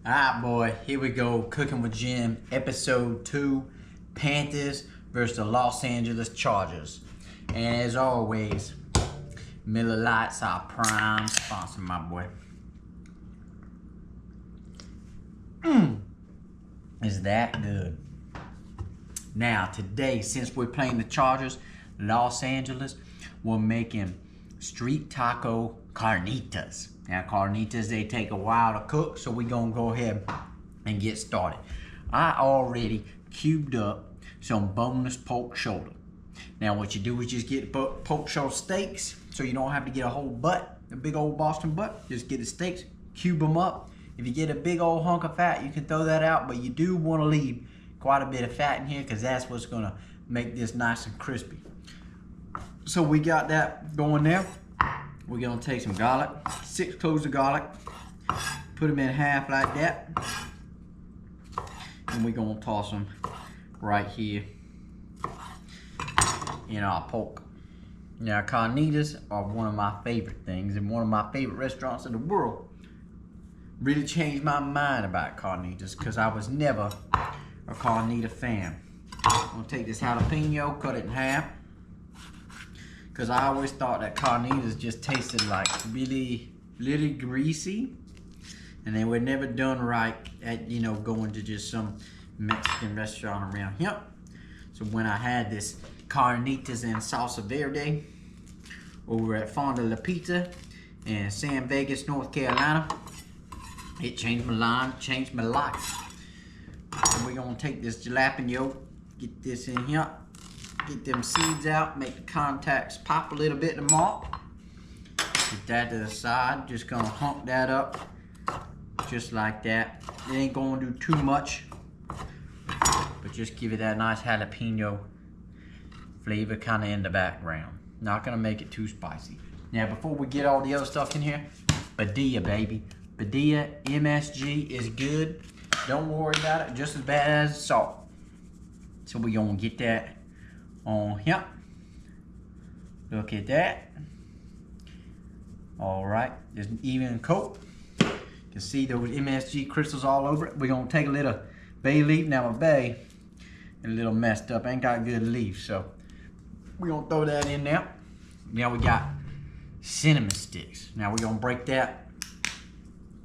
Alright, boy, here we go. Cooking with Jim, episode 2, Panthers versus the Los Angeles Chargers. And as always, Miller Lite's our prime sponsor, my boy. Is that good? Now, today, since we're playing the Chargers, Los Angeles, we're making street taco carnitas. Now, carnitas, they take a while to cook, so we're going to go ahead and get started. I already cubed up some boneless pork shoulder. Now, what you do is just get pork shoulder steaks, so you don't have to get a whole butt, a big old Boston butt. Just get the steaks, cube them up. If you get a big old hunk of fat, you can throw that out, but you do want to leave quite a bit of fat in here because that's what's going to make this nice and crispy. So we got that going there. We're going to take some garlic, 6 cloves of garlic, put them in half like that, and we're going to toss them right here in our pork. Now, carnitas are one of my favorite things and one of my favorite restaurants in the world. Really changed my mind about carnitas because I was never a carnita fan. I'm going to take this jalapeno, cut it in half. Because I always thought that carnitas just tasted like really greasy, and they were never done right at, you know, going to just some Mexican restaurant around here. So when I had this carnitas and Salsa Verde over at Fonda La Pizza in San Vegas, North Carolina, it changed my life. So we're gonna take this jalapeno, get this in here. Get them seeds out, make the contacts pop a little bit in the mark. Put that to the side, just gonna hump that up, just like that. It ain't gonna do too much, but just give it that nice jalapeno flavor kinda in the background. Not gonna make it too spicy. Now before we get all the other stuff in here, Padilla, baby. Padilla MSG is good. Don't worry about it, just as bad as salt. So we're gonna get that on here. Look at that. All right, just an even coat. You can see those MSG crystals all over it. We're gonna take a little bay leaf. Now my bay is a little messed up, ain't got good leaves, so we're gonna throw that in there. Now we got cinnamon sticks. Now we're gonna break that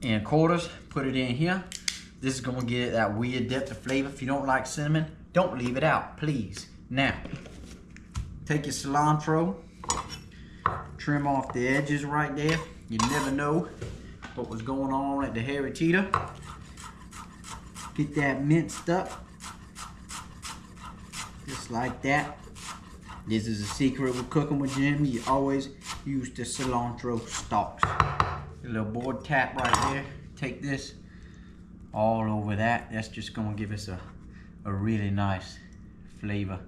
in quarters, put it in here. This is gonna get that weird depth of flavor. If you don't like cinnamon, don't leave it out, please. Now, take your cilantro, trim off the edges right there. You never know what was going on at the Heritita. Get that minced up, just like that. This is a secret with cooking with Jim. You always use the cilantro stalks. A little board tap right there. Take this all over that. That's just gonna give us a really nice flavor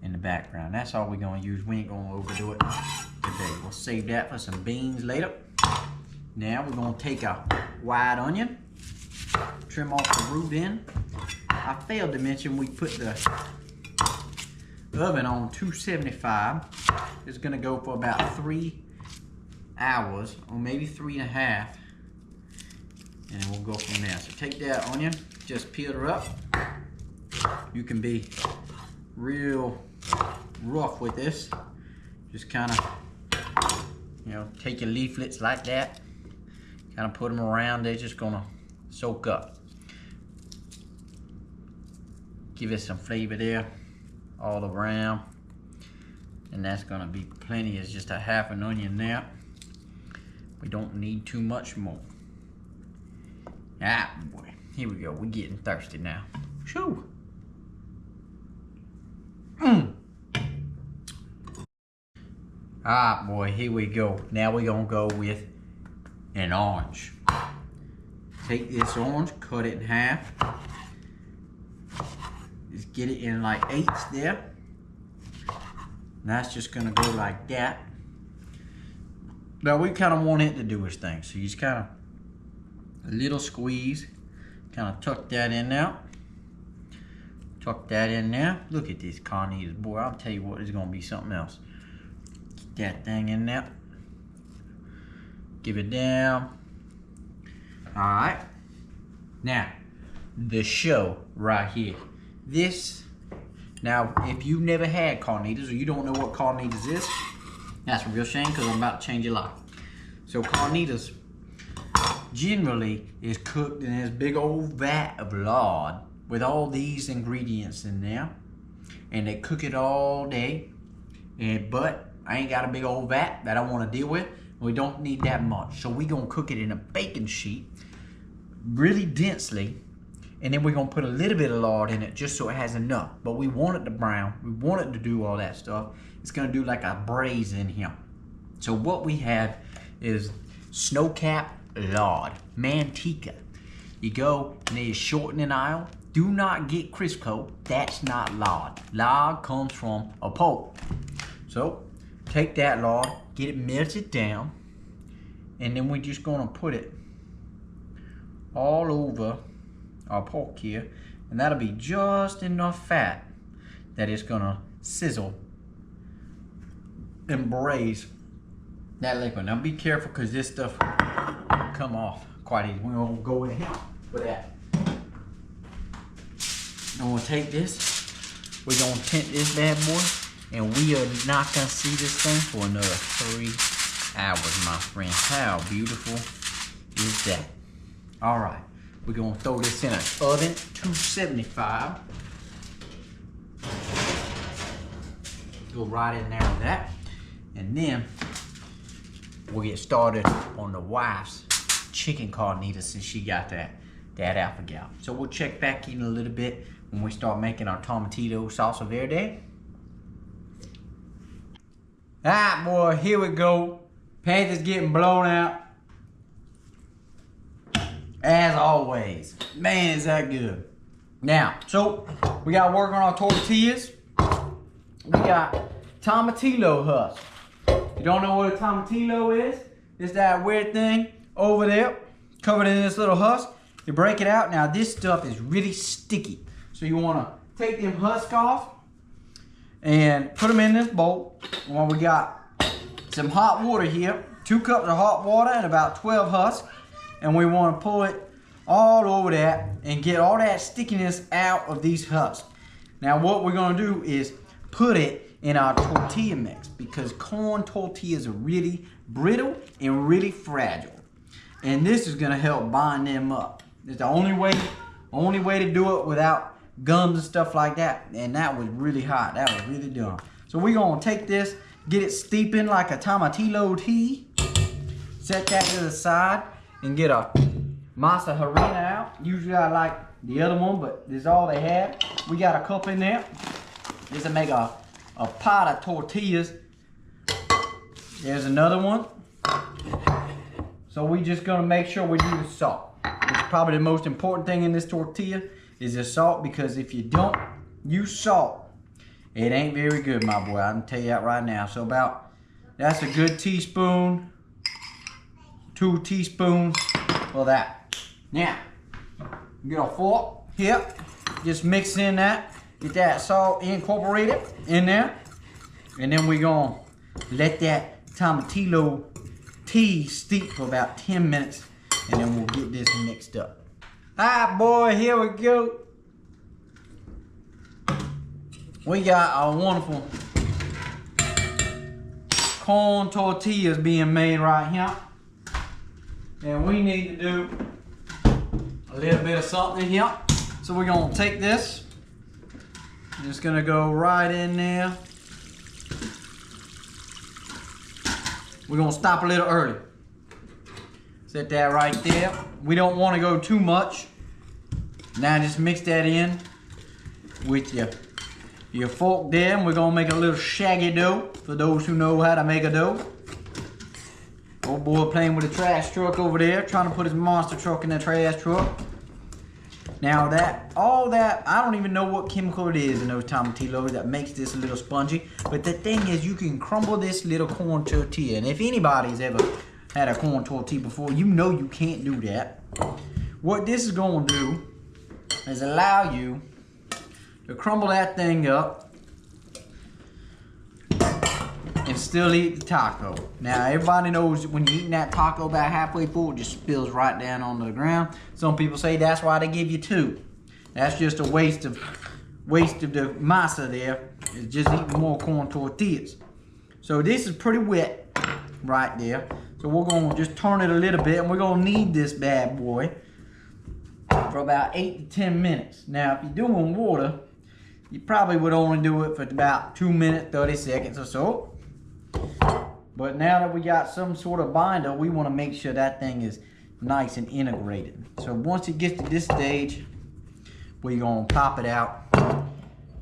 in the background. That's all we're gonna use. We ain't gonna overdo it today. We'll save that for some beans later. Now we're gonna take a wide onion, trim off the root end. I failed to mention we put the oven on 275. It's gonna go for about 3 hours, or maybe 3.5, and we'll go from there. So take that onion, just peel her up. You can be real rough with this. Just kind of, you know, take your leaflets like that, kind of put them around. They're just gonna soak up. Give it some flavor there all around, and that's gonna be plenty. It's just a half an onion there. We don't need too much more. Ah, boy, here we go. We're getting thirsty now. Shoo. Alright, boy, here we go. Now we're gonna go with an orange. Take this orange, cut it in half. Just get it in like eighths there. And that's just gonna go like that. Now we kind of want it to do its thing. So you just kind of, a little squeeze, kind of tuck that in there. Tuck that in there. Look at this Carnitas, boy. I'll tell you what, it's gonna be something else. Get that thing in there. Give it down. Alright. Now, the show right here. This, now if you've never had Carnitas or you don't know what Carnitas is, that's a real shame because I'm about to change your life. So Carnitas generally is cooked in this big old vat of lard with all these ingredients in there. And they cook it all day. But I ain't got a big old vat that I want to deal with. We don't need that much. So we're going to cook it in a baking sheet really densely. And then we're going to put a little bit of lard in it just so it has enough. But we want it to brown. We want it to do all that stuff. It's going to do like a braise in here. So what we have is snow-capped lard, manteca. You go and you shorten an aisle. Do not get Crisco. That's not lard. Lard comes from a pork. So take that lard, get it melted down, and then we're just gonna put it all over our pork here, and that'll be just enough fat that it's gonna sizzle and braise that liquid. Now be careful because this stuff will come off quite easy. We're gonna go in here with that. I'm gonna take this, we're gonna tint this bad boy, and we are not gonna see this thing for another 3 hours, my friend. How beautiful is that? All right, we're gonna throw this in an oven, 275. Go right in there with that. And then we'll get started on the wife's chicken Carnitas since she got that alpha-gal. So we'll check back in a little bit when we start making our tomatito salsa verde. Alright, boy, here we go. Panthers getting blown out. As always. Man, is that good. Now, so we got to work on our tortillas. We got tomatillo husk. You don't know what a tomatillo is? It's that weird thing over there, covered in this little husk. You break it out. Now, this stuff is really sticky. So you want to take them husk off and put them in this bowl. Well, we got some hot water here, 2 cups of hot water and about 12 husks. And we want to pull it all over that and get all that stickiness out of these husks. Now what we're going to do is put it in our tortilla mix because corn tortillas are really brittle and really fragile. And this is going to help bind them up. It's the only way to do it without gums and stuff like that. And that was really hot. That was really dumb. So we're going to take this, get it steeping like a tomatillo tea. Set that to the side and get a masa harina out. Usually I like the other one, but this is all they have. We got a cup in there. This will make a pot of tortillas. There's another one. So we just gonna make sure we do the salt. It's probably the most important thing in this tortilla is the salt, because if you don't use salt, it ain't very good, my boy. I can tell you that right now. So that's a good teaspoon, 2 teaspoons of that. Now, get a fork here, just mix in that, get that salt incorporated in there, and then we're gonna let that tomatillo tea steep for about 10 minutes, and then we'll get this mixed up. All right, boy, here we go. We got our wonderful corn tortillas being made right here. And we need to do a little bit of something here. So we're gonna take this, just gonna go right in there. We're gonna stop a little early. Set that right there. We don't wanna go too much. Now just mix that in with your fork there, and we're gonna make a little shaggy dough for those who know how to make a dough. Old boy playing with the trash truck over there, trying to put his monster truck in the trash truck. Now all that, I don't even know what chemical it is in those tomatillos that makes this a little spongy. But the thing is, you can crumble this little corn tortilla. And if anybody's ever had a corn tortilla before, you know you can't do that. What this is gonna do is allow you to crumble that thing up and still eat the taco. Now everybody knows when you're eating that taco about halfway full, it just spills right down onto the ground. Some people say that's why they give you two. That's just a waste of the masa there. It's just eating more corn tortillas. So this is pretty wet right there. So we're gonna just turn it a little bit, and we're gonna knead this bad boy for about 8 to 10 minutes. Now if you're doing water, you probably would only do it for about 2 minutes, 30 seconds or so. But now that we got some sort of binder, we want to make sure that thing is nice and integrated. So once it gets to this stage, we're going to pop it out,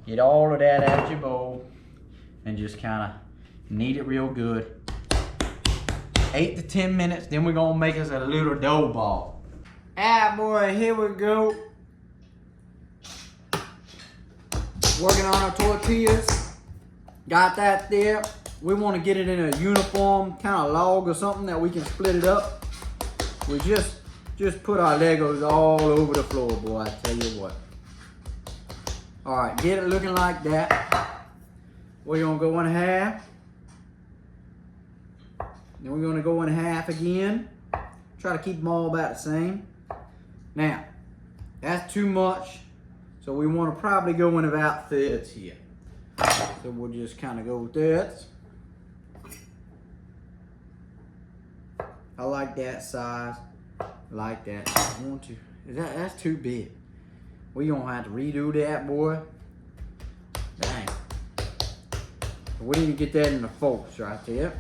get all of that out of your bowl, and just kind of knead it real good. 8 to 10 minutes, then we're going to make us a little dough ball. Ah boy, here we go. Working on our tortillas. Got that there. We want to get it in a uniform kind of log or something that we can split it up. We just put our Legos all over the floor, boy, I tell you what. Alright, get it looking like that. We're going to go in half. Then we're going to go in half again. Try to keep them all about the same. Now, that's too much. So we want to probably go in about thirds here. So we'll just kind of go thirds. I like that size. Like that. I want to. That's too big. We gonna have to redo that, boy. Dang. We need to get that in the forks right there.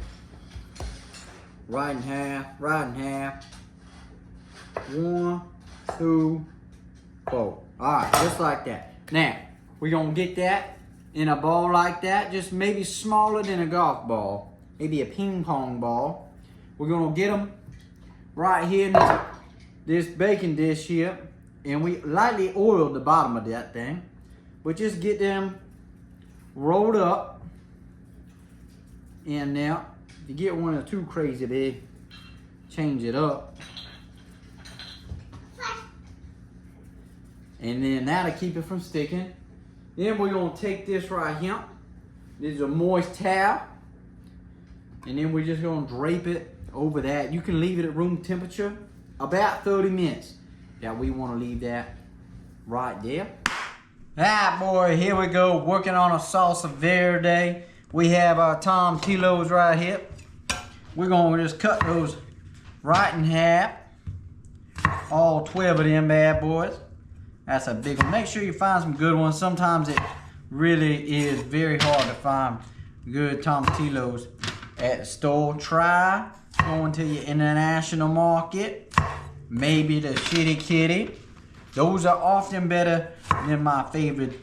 Right in half. Right in half. 1, 2, 4. Alright, just like that. Now, we're going to get that in a ball like that, just maybe smaller than a golf ball. Maybe a ping pong ball. We're going to get them right here in this baking dish here. And we lightly oil the bottom of that thing. But just get them rolled up in there. If you get one or two crazy big, change it up. And then that'll keep it from sticking. Then we're gonna take this right here. This is a moist towel. And then we're just gonna drape it over that. You can leave it at room temperature about 30 minutes. That we wanna leave that right there. Ah boy, here we go, working on a Salsa Verde. We have our tomatillos right here. We're gonna just cut those right in half. All 12 of them bad boys. That's a big one. Make sure you find some good ones. Sometimes it really is very hard to find good tomatillos at the store. Try going to your international market. Maybe the Shitty Kitty. Those are often better than my favorite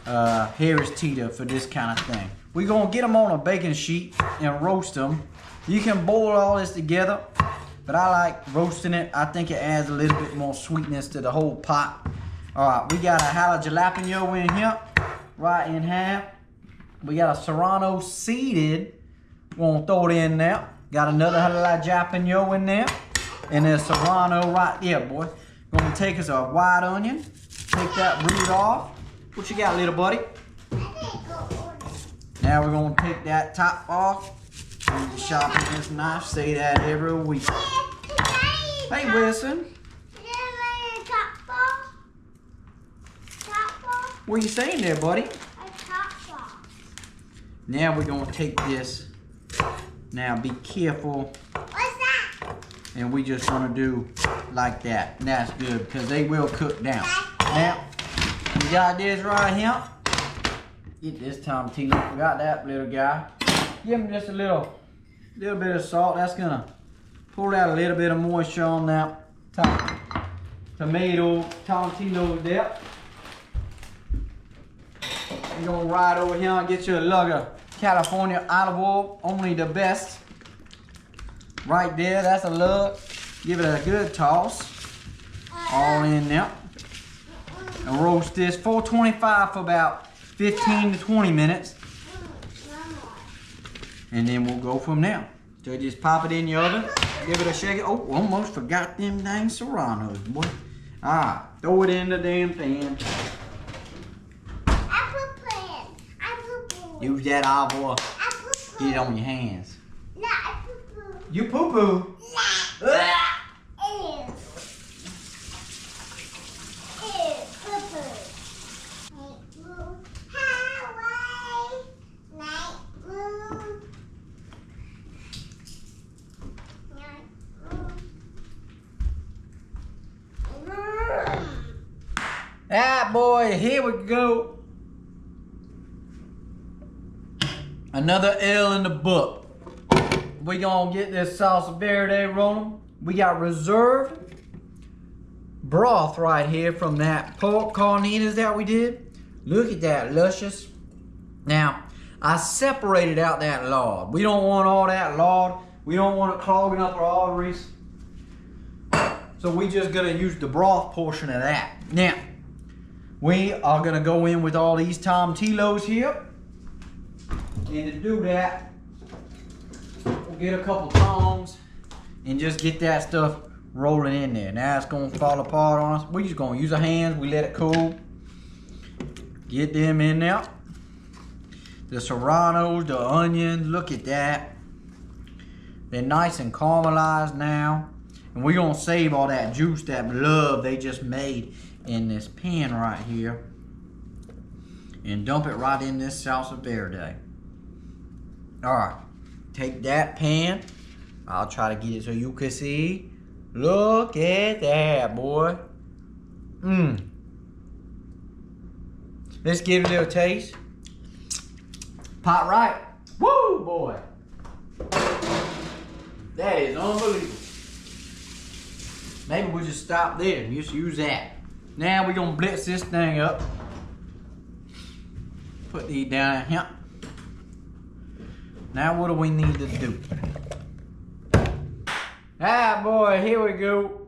Harris Teeter for this kind of thing. We're going to get them on a baking sheet and roast them. You can boil all this together, but I like roasting it. I think it adds a little bit more sweetness to the whole pot. Alright, we got a jalapeno in here, right in half. We got a serrano seeded. We're gonna throw it in there. Got another jalapeno in there. And there's serrano right there, boy. Gonna take us a white onion. Take that root off. What you got, little buddy? Now we're gonna take that top off. Use the sharpen this knife. Say that every week. Hey, Wilson. What are you saying there, buddy? Now we're going to take this. Now be careful. What's that? And we just going to do like that. And that's good because they will cook down. Now, we got this right here. Get this tomatillo. We got that little guy. Give him just a little bit of salt. That's going to pull out a little bit of moisture on that tomato tomatillo there. You're gonna ride over here and get you a lug of California olive oil, only the best. Right there, that's a lug. Give it a good toss. All in there. And roast this 425 for about 15 to 20 minutes. And then we'll go from there. So just pop it in the oven, give it a shake. Oh, almost forgot them dang serranos, boy. Alright, throw it in the damn pan. Use that olive oil. Get it on your hands. No, I poo-poo. You poo-poo? No. Ew. Ew, poo-poo. Night moon, highway. Night moon. Night moon. Ah, boy, here we go. Another L in the book. We gonna get this Salsa Verde rolling. We got reserved broth right here from that pork carnitas that we did. Look at that, luscious. Now, I separated out that lard. We don't want all that lard. We don't want it clogging up our arteries. So we just gonna use the broth portion of that. Now, we are gonna go in with all these tomatillos here. And to do that, we'll get a couple tongs and just get that stuff rolling in there. Now it's gonna fall apart on us. We're just gonna use our hands. We let it cool. Get them in there. The serranos, the onions, look at that. They're nice and caramelized now. And we're gonna save all that juice, that blood they just made in this pan right here. And dump it right in this Salsa Verde. Alright, take that pan. I'll try to get it so you can see. Look at that, boy. Let's give it a little taste. Pot right. Woo, boy. That is unbelievable. Maybe we'll just stop there and just use that. Now we're gonna blitz this thing up. Put these down here. Now what do we need to do? Ah, boy, here we go.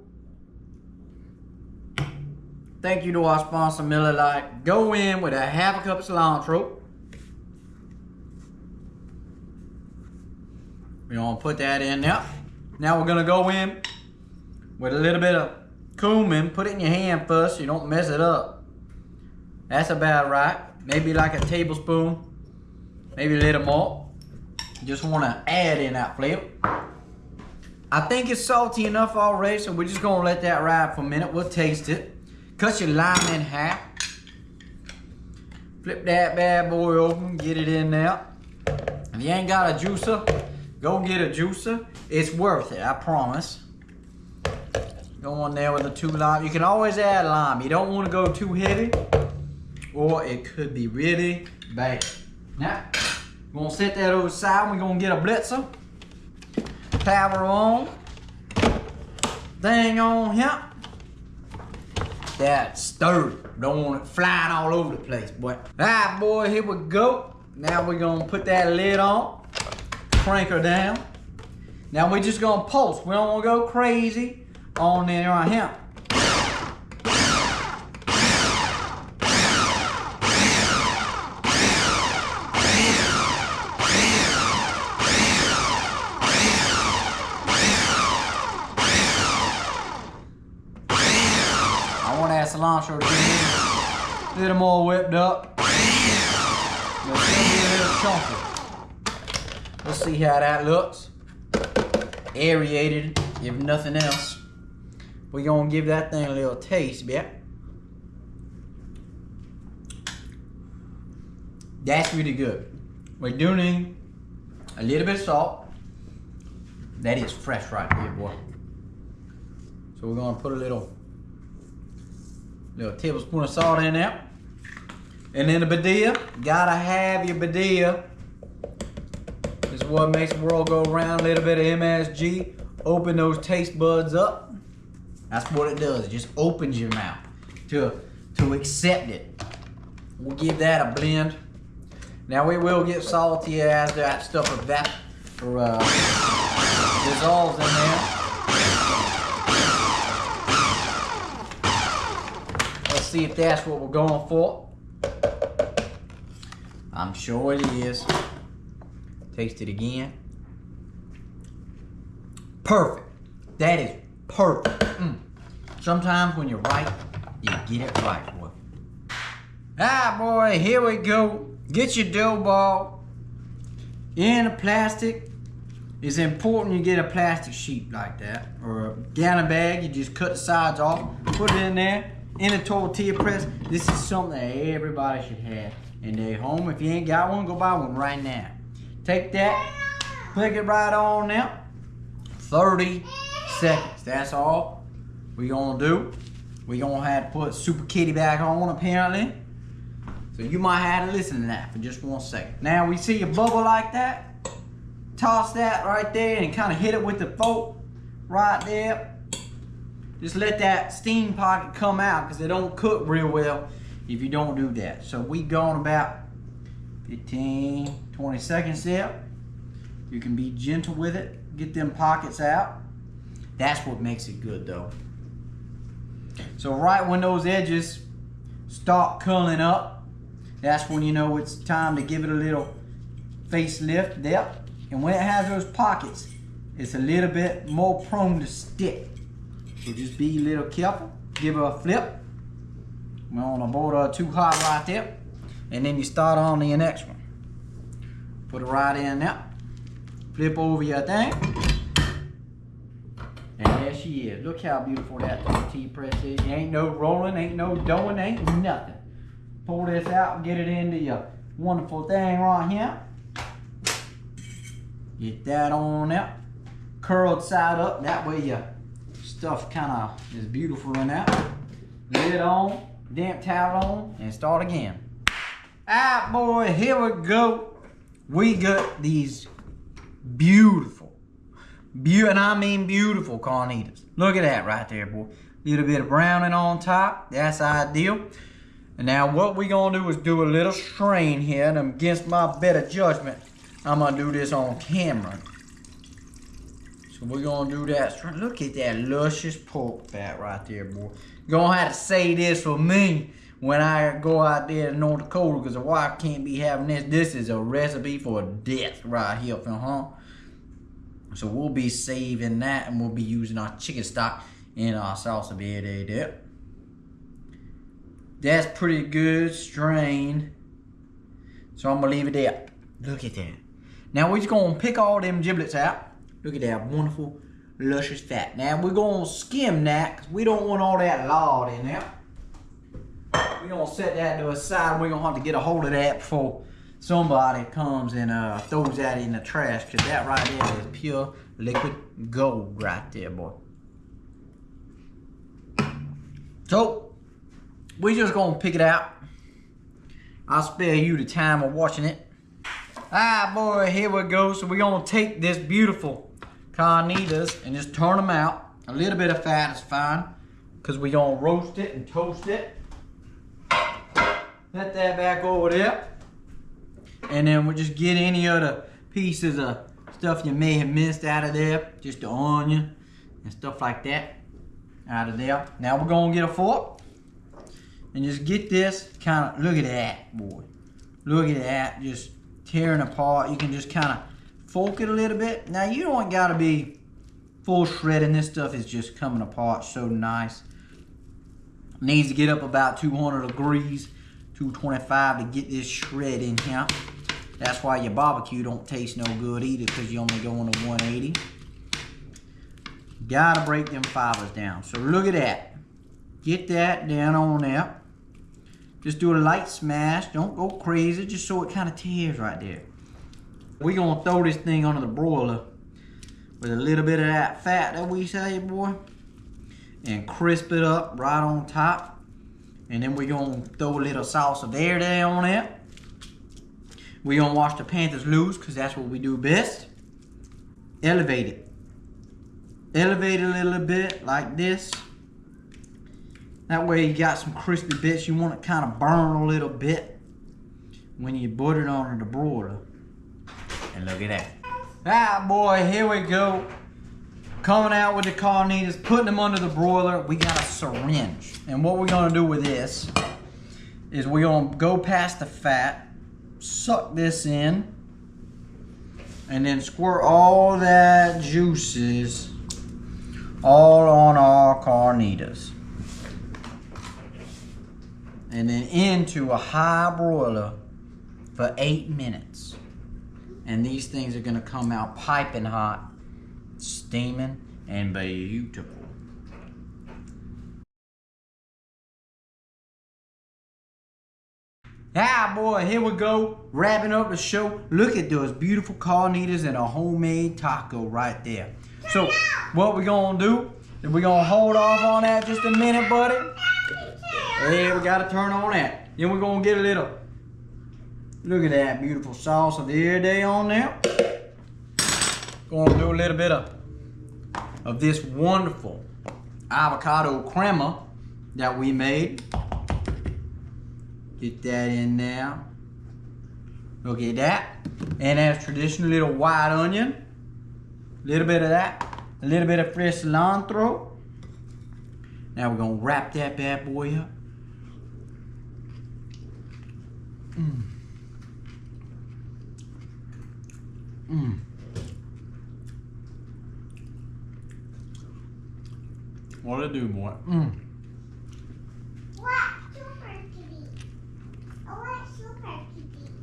Thank you to our sponsor, Miller Lite. Go in with a half a cup of cilantro. We're gonna put that in there. Now we're gonna go in with a little bit of cumin. Put it in your hand first so you don't mess it up. That's about right. Maybe like a tablespoon. Maybe a little more. Just want to add in that flavor. I think it's salty enough already, so we're just going to let that ride for a minute. We'll taste it. Cut your lime in half. Flip that bad boy open. Get it in there. If you ain't got a juicer, go get a juicer. It's worth it, I promise. Go in there with the 2 lime. You can always add lime. You don't want to go too heavy, or it could be really bad. Now, we're going to set that over the side. We're going to get a blitzer. Power on. Thing on here. That's sturdy. Don't want it flying all over the place, boy. Alright, boy, here we go. Now we're going to put that lid on. Crank her down. Now we're just going to pulse. We don't want to go crazy on there right here. Cilantro to get a little more whipped up. But still be a little chunky. Let's see how that looks. Aerated, if nothing else. We're gonna give that thing a little taste, yeah. That's really good. We're doing a little bit of salt. That is fresh right here, boy. So we're gonna put a little tablespoon of salt in there. And then the badilla. Gotta have your badilla. This is what makes the world go round. A little bit of MSG. Open those taste buds up. That's what it does. It just opens your mouth to accept it. We'll give that a blend. Now we will get salty as that stuff dissolves in there. Let's see if that's what we're going for. I'm sure it is. Taste it again. Perfect. That is perfect. Sometimes when you're right, you get it right, boy. Ah, boy, here we go. Get your dough ball in a plastic. It's important you get a plastic sheet like that, or a gallon bag. You just cut the sides off, put it in there, in a tortilla press. This is something that everybody should have in their home. If you ain't got one, go buy one right now. Take that, click it right on there. 30 seconds, that's all we gonna do. We gonna have to put Super Kitty back on apparently. So you might have to listen to that for just 1 second. Now we see a bubble like that. Toss that right there and kind of hit it with the fork right there. Just let that steam pocket come out because it don't cook real well if you don't do that. So we gone about 15, 20 seconds there. You can be gentle with it. Get them pockets out. That's what makes it good though. So right when those edges start curling up, that's when you know it's time to give it a little facelift there. And when it has those pockets, it's a little bit more prone to stick. So just be a little careful. Give it a flip. We're on the border too hot right there. And then you start on the next one. Put it right in there. Flip over your thing. And there she is. Look how beautiful that tortilla press is. Ain't no rolling, ain't no doing, ain't nothing. Pull this out and get it into your wonderful thing right here. Get that on there. Curled side up. That way your stuff kind of is beautiful in that. Lid on, damp towel on, and start again. Alright, boy, here we go. We got these beautiful, and I mean beautiful carnitas. Look at that right there, boy. Little bit of browning on top. That's ideal. And now what we gonna do is do a little strain here, and against my better judgment, I'm gonna do this on camera. So we're gonna do that. Look at that luscious pork fat right there, boy. You're gonna have to say this for me when I go out there to North Dakota, because the wife can't be having this. This is a recipe for death right here, So we'll be saving that, and we'll be using our chicken stock in our Salsa Verde dip. That's pretty good strain. So I'm gonna leave it there. Look at that. Now we're just gonna pick all them giblets out. Look at that wonderful, luscious fat. Now we're gonna skim that because we don't want all that lard in there. We're gonna set that to the side. We're gonna have to get a hold of that before somebody comes and throws that in the trash, because that right there is pure liquid gold right there, boy. So we just gonna pick it out. I'll spare you the time of watching it. Alright, boy, here we go. So we're gonna take this beautiful carnitas and just turn them out. A little bit of fat is fine, because we're gonna roast it and toast it. Let that back over there. And then we'll just get any other pieces of stuff you may have missed out of there. Just the onion and stuff like that out of there. Now we're gonna get a fork and just get this kind of, look at that, boy. Look at that, just tearing apart. You can just kind of fork it a little bit. Now you don't gotta be full shredding. This stuff is just coming apart so nice. Needs to get up about 200 degrees, 225 to get this shred in here. That's why your barbecue don't taste no good either, because you only going to 180. Gotta break them fibers down. So look at that. Get that down on there. Just do a light smash. Don't go crazy, just so it kind of tears right there. We're gonna throw this thing under the broiler with a little bit of that fat that we say, boy, and crisp it up right on top. And then we're gonna throw a little Salsa Verde on there. We're gonna wash the Panthers loose, because that's what we do best. Elevate it. Elevate it a little bit like this. That way you got some crispy bits. You want it kind of burn a little bit. when you put it on the broiler. And look at that. Ah, boy, here we go. Coming out with the carnitas, putting them under the broiler. We got a syringe. And what we're gonna do with this is we're gonna go past the fat, suck this in, and then squirt all that juices all on our carnitas. And then into a high broiler for 8 minutes. And these things are gonna come out piping hot, steaming, and beautiful. Ah, boy, here we go, wrapping up the show. Look at those beautiful carnitas and a homemade taco right there. So, what we're gonna do is we're gonna hold off on that just a minute, buddy. Yeah, we gotta turn on that. Then we're gonna get a little, look at that beautiful Salsa Verde on there. Gonna do a little bit of this wonderful avocado crema that we made. Get that in there. Look at that. And as traditional, little white onion. A little bit of that. A little bit of fresh cilantro. Now we're gonna wrap that bad boy up. What'll it do, boy?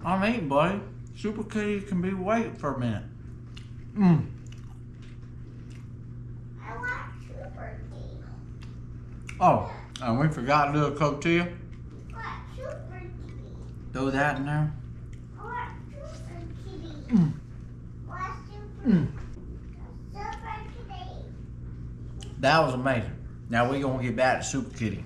I'm eating, buddy. Super kitty can be waiting for a minute. I want super kitty. Oh, and we forgot a little tortilla. I want super kitty. Throw that in there. I want super kitty. I want super kitty. That was amazing. Now we're gonna get back to Super Kitty.